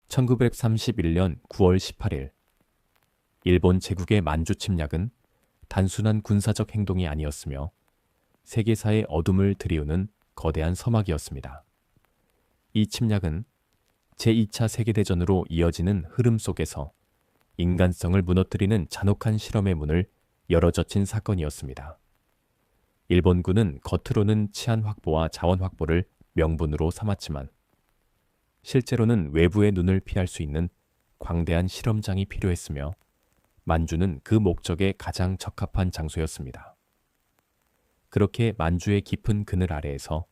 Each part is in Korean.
1931년 9월 18일, 일본 제국의 만주 침략은 단순한 군사적 행동이 아니었으며 세계사의 어둠을 드리우는 거대한 서막이었습니다. 이 침략은 제2차 세계대전으로 이어지는 흐름 속에서 인간성을 무너뜨리는 잔혹한 실험의 문을 열어젖힌 사건이었습니다. 일본군은 겉으로는 치안 확보와 자원 확보를 명분으로 삼았지만 실제로는 외부의 눈을 피할 수 있는 광대한 실험장이 필요했으며 만주는 그 목적에 가장 적합한 장소였습니다. 그렇게 만주의 깊은 그늘 아래에서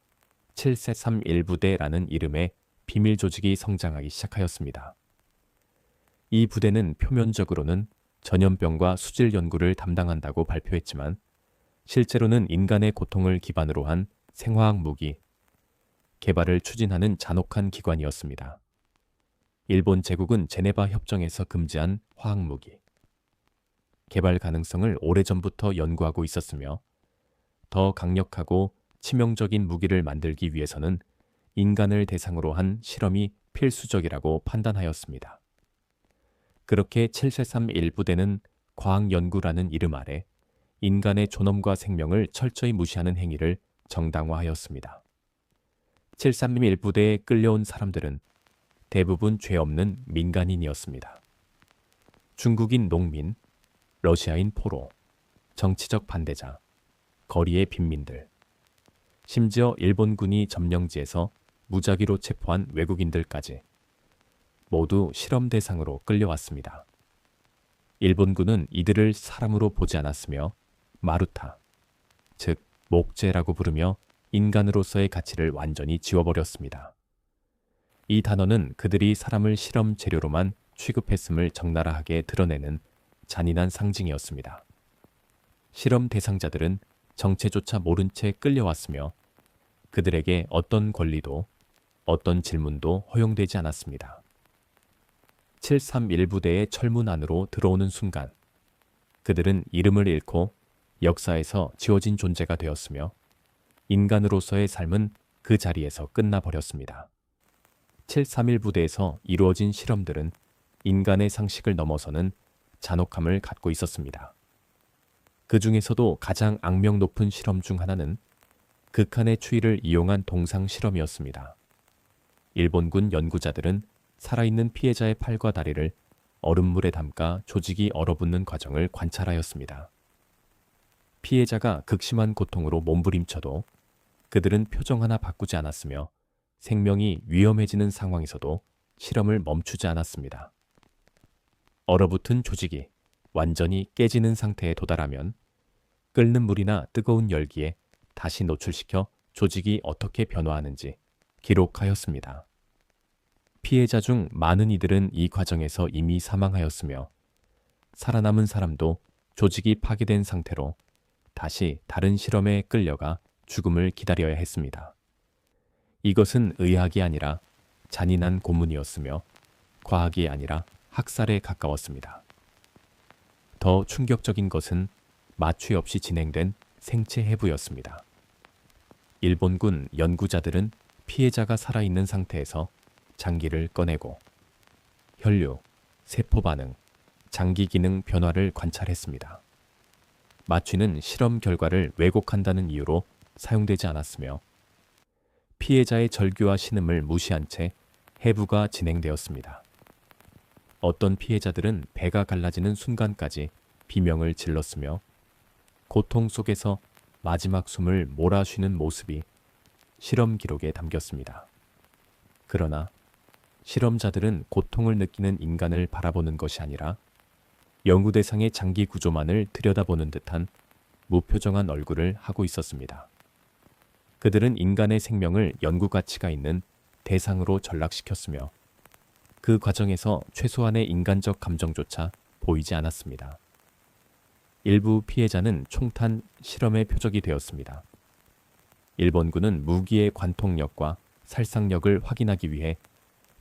731부대라는 이름의 비밀 조직이 성장하기 시작하였습니다. 이 부대는 표면적으로는 전염병과 수질 연구를 담당한다고 발표했지만 실제로는 인간의 고통을 기반으로 한 생화학 무기 개발을 추진하는 잔혹한 기관이었습니다. 일본 제국은 제네바 협정에서 금지한 화학무기 개발 가능성을 오래전부터 연구하고 있었으며 더 강력하고 치명적인 무기를 만들기 위해서는 인간을 대상으로 한 실험이 필수적이라고 판단하였습니다. 그렇게 731부대는 과학연구라는 이름 아래 인간의 존엄과 생명을 철저히 무시하는 행위를 정당화하였습니다. 731부대에 끌려온 사람들은 대부분 죄 없는 민간인이었습니다. 중국인 농민, 러시아인 포로, 정치적 반대자, 거리의 빈민들, 심지어 일본군이 점령지에서 무작위로 체포한 외국인들까지 모두 실험 대상으로 끌려왔습니다. 일본군은 이들을 사람으로 보지 않았으며 마루타, 즉 목재라고 부르며 인간으로서의 가치를 완전히 지워버렸습니다. 이 단어는 그들이 사람을 실험 재료로만 취급했음을 적나라하게 드러내는 잔인한 상징이었습니다. 실험 대상자들은 정체조차 모른 채 끌려왔으며 그들에게 어떤 권리도 어떤 질문도 허용되지 않았습니다. 731부대의 철문 안으로 들어오는 순간 그들은 이름을 잃고 역사에서 지워진 존재가 되었으며 인간으로서의 삶은 그 자리에서 끝나버렸습니다. 731부대에서 이루어진 실험들은 인간의 상식을 넘어서는 잔혹함을 갖고 있었습니다. 그 중에서도 가장 악명 높은 실험 중 하나는 극한의 추위를 이용한 동상 실험이었습니다. 일본군 연구자들은 살아있는 피해자의 팔과 다리를 얼음물에 담가 조직이 얼어붙는 과정을 관찰하였습니다. 피해자가 극심한 고통으로 몸부림쳐도 그들은 표정 하나 바꾸지 않았으며 생명이 위험해지는 상황에서도 실험을 멈추지 않았습니다. 얼어붙은 조직이 완전히 깨지는 상태에 도달하면 끓는 물이나 뜨거운 열기에 다시 노출시켜 조직이 어떻게 변화하는지 기록하였습니다. 피해자 중 많은 이들은 이 과정에서 이미 사망하였으며 살아남은 사람도 조직이 파괴된 상태로 다시 다른 실험에 끌려가 죽음을 기다려야 했습니다. 이것은 의학이 아니라 잔인한 고문이었으며 과학이 아니라 학살에 가까웠습니다. 더 충격적인 것은 마취 없이 진행된 생체 해부였습니다. 일본군 연구자들은 피해자가 살아있는 상태에서 장기를 꺼내고 혈류, 세포 반응, 장기 기능 변화를 관찰했습니다. 마취는 실험 결과를 왜곡한다는 이유로 사용되지 않았으며 피해자의 절규와 신음을 무시한 채 해부가 진행되었습니다. 어떤 피해자들은 배가 갈라지는 순간까지 비명을 질렀으며 고통 속에서 마지막 숨을 몰아쉬는 모습이 실험 기록에 담겼습니다. 그러나 실험자들은 고통을 느끼는 인간을 바라보는 것이 아니라 연구 대상의 장기 구조만을 들여다보는 듯한 무표정한 얼굴을 하고 있었습니다. 그들은 인간의 생명을 연구 가치가 있는 대상으로 전락시켰으며 그 과정에서 최소한의 인간적 감정조차 보이지 않았습니다. 일부 피해자는 총탄 실험의 표적이 되었습니다. 일본군은 무기의 관통력과 살상력을 확인하기 위해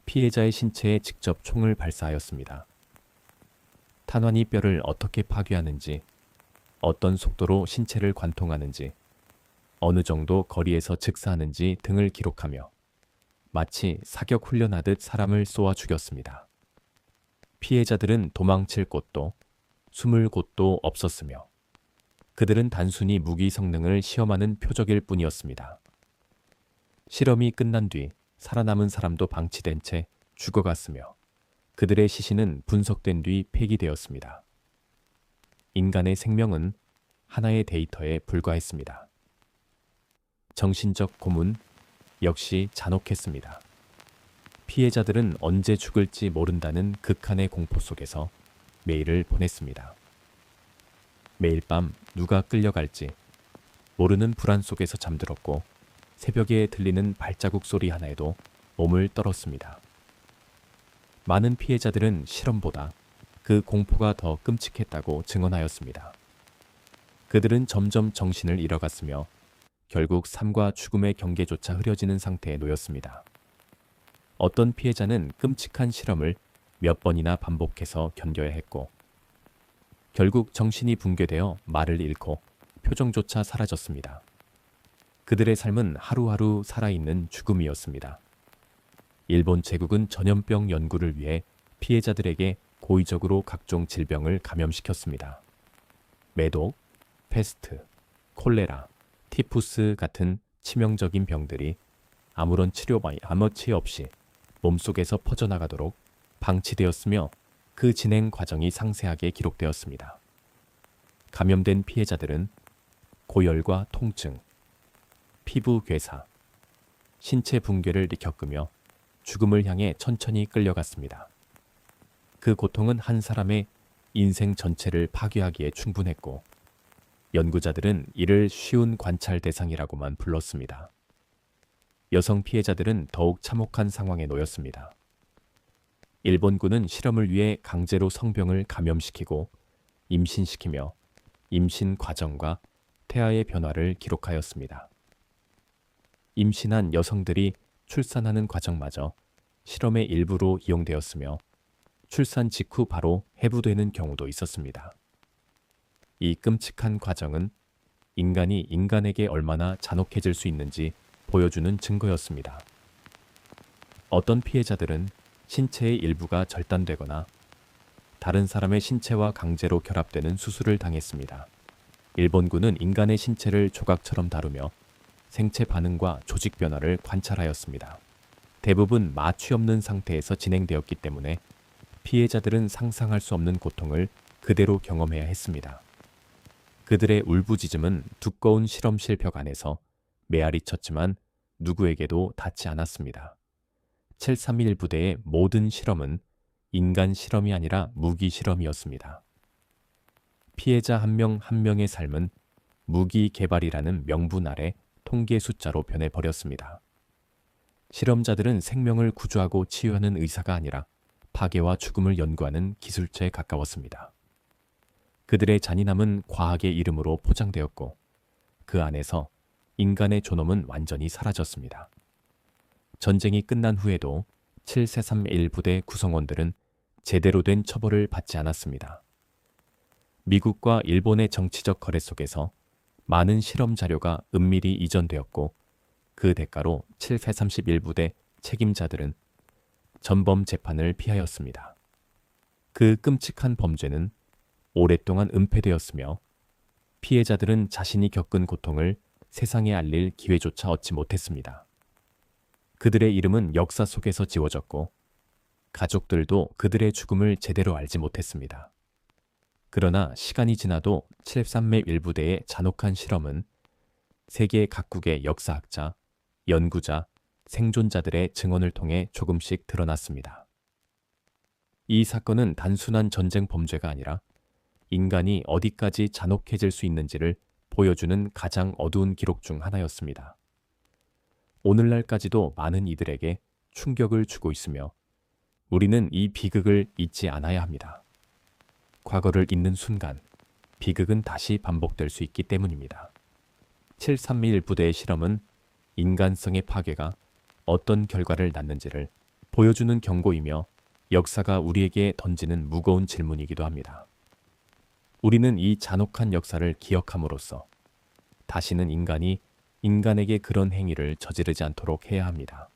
피해자의 신체에 직접 총을 발사하였습니다. 탄환이 뼈를 어떻게 파괴하는지, 어떤 속도로 신체를 관통하는지, 어느 정도 거리에서 즉사하는지 등을 기록하며 마치 사격 훈련하듯 사람을 쏘아 죽였습니다. 피해자들은 도망칠 곳도 숨을 곳도 없었으며 그들은 단순히 무기 성능을 시험하는 표적일 뿐이었습니다. 실험이 끝난 뒤 살아남은 사람도 방치된 채 죽어갔으며 그들의 시신은 분석된 뒤 폐기되었습니다. 인간의 생명은 하나의 데이터에 불과했습니다. 정신적 고문 역시 잔혹했습니다. 피해자들은 언제 죽을지 모른다는 극한의 공포 속에서 매일을 보냈습니다. 매일 밤 누가 끌려갈지 모르는 불안 속에서 잠들었고 새벽에 들리는 발자국 소리 하나에도 몸을 떨었습니다. 많은 피해자들은 실험보다 그 공포가 더 끔찍했다고 증언하였습니다. 그들은 점점 정신을 잃어갔으며 결국 삶과 죽음의 경계조차 흐려지는 상태에 놓였습니다. 어떤 피해자는 끔찍한 실험을 몇 번이나 반복해서 견뎌야 했고 결국 정신이 붕괴되어 말을 잃고 표정조차 사라졌습니다. 그들의 삶은 하루하루 살아있는 죽음이었습니다. 일본 제국은 전염병 연구를 위해 피해자들에게 고의적으로 각종 질병을 감염시켰습니다. 매독, 패스트, 콜레라, 티푸스 같은 치명적인 병들이 아무런 아무치 없이 몸속에서 퍼져나가도록 방치되었으며 그 진행 과정이 상세하게 기록되었습니다. 감염된 피해자들은 고열과 통증, 피부 괴사, 신체 붕괴를 겪으며 죽음을 향해 천천히 끌려갔습니다. 그 고통은 한 사람의 인생 전체를 파괴하기에 충분했고 연구자들은 이를 쉬운 관찰 대상이라고만 불렀습니다. 여성 피해자들은 더욱 참혹한 상황에 놓였습니다. 일본군은 실험을 위해 강제로 성병을 감염시키고 임신시키며 임신 과정과 태아의 변화를 기록하였습니다. 임신한 여성들이 출산하는 과정마저 실험의 일부로 이용되었으며 출산 직후 바로 해부되는 경우도 있었습니다. 이 끔찍한 과정은 인간이 인간에게 얼마나 잔혹해질 수 있는지 보여주는 증거였습니다. 어떤 피해자들은 신체의 일부가 절단되거나 다른 사람의 신체와 강제로 결합되는 수술을 당했습니다. 일본군은 인간의 신체를 조각처럼 다루며 생체 반응과 조직 변화를 관찰하였습니다. 대부분 마취 없는 상태에서 진행되었기 때문에 피해자들은 상상할 수 없는 고통을 그대로 경험해야 했습니다. 그들의 울부짖음은 두꺼운 실험실 벽 안에서 메아리 쳤지만 누구에게도 닿지 않았습니다. 731 부대의 모든 실험은 인간 실험이 아니라 무기 실험이었습니다. 피해자 한 명 한 명의 삶은 무기 개발이라는 명분 아래 통계 숫자로 변해버렸습니다. 실험자들은 생명을 구조하고 치유하는 의사가 아니라 파괴와 죽음을 연구하는 기술자에 가까웠습니다. 그들의 잔인함은 과학의 이름으로 포장되었고 그 안에서 인간의 존엄은 완전히 사라졌습니다. 전쟁이 끝난 후에도 7431 부대 구성원들은 제대로 된 처벌을 받지 않았습니다. 미국과 일본의 정치적 거래 속에서 많은 실험 자료가 은밀히 이전되었고 그 대가로 7431 부대 책임자들은 전범 재판을 피하였습니다. 그 끔찍한 범죄는 오랫동안 은폐되었으며 피해자들은 자신이 겪은 고통을 세상에 알릴 기회조차 얻지 못했습니다. 그들의 이름은 역사 속에서 지워졌고 가족들도 그들의 죽음을 제대로 알지 못했습니다. 그러나 시간이 지나도 731 부대의 잔혹한 실험은 세계 각국의 역사학자, 연구자, 생존자들의 증언을 통해 조금씩 드러났습니다. 이 사건은 단순한 전쟁 범죄가 아니라 인간이 어디까지 잔혹해질 수 있는지를 보여주는 가장 어두운 기록 중 하나였습니다. 오늘날까지도 많은 이들에게 충격을 주고 있으며 우리는 이 비극을 잊지 않아야 합니다. 과거를 잊는 순간 비극은 다시 반복될 수 있기 때문입니다. 731 부대의 실험은 인간성의 파괴가 어떤 결과를 낳는지를 보여주는 경고이며 역사가 우리에게 던지는 무거운 질문이기도 합니다. 우리는 이 잔혹한 역사를 기억함으로써 다시는 인간이 인간에게 그런 행위를 저지르지 않도록 해야 합니다.